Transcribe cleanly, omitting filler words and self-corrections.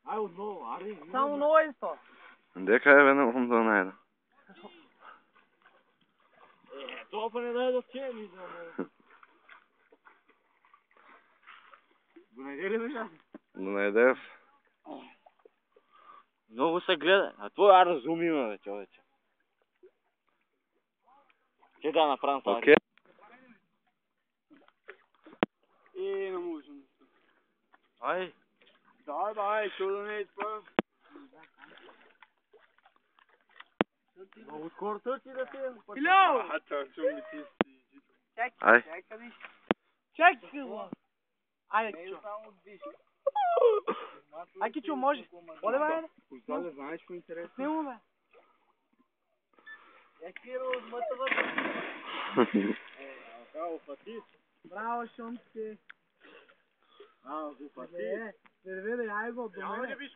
Aj отново, ари. Само ново isto. Дека е ведно да најде. Тоа па не даде да теми. Го најдели бе? Го најдев. Многу се гледа, а твој разум има бе, човече. Ќе да направам това. Окей. Не можем. Ай. Дай, што да не изпам. Много скоро тръчи да ти е. Ило! Ај. Чакай го. Ајде, Кичо. Ај, Кичо, може. Оде, бе, Костале, знаеш какво интересно? Снимо, бе. Браво, фатист. Браво, Шонски. Браво, фатист. Сервира, ај го, до мене.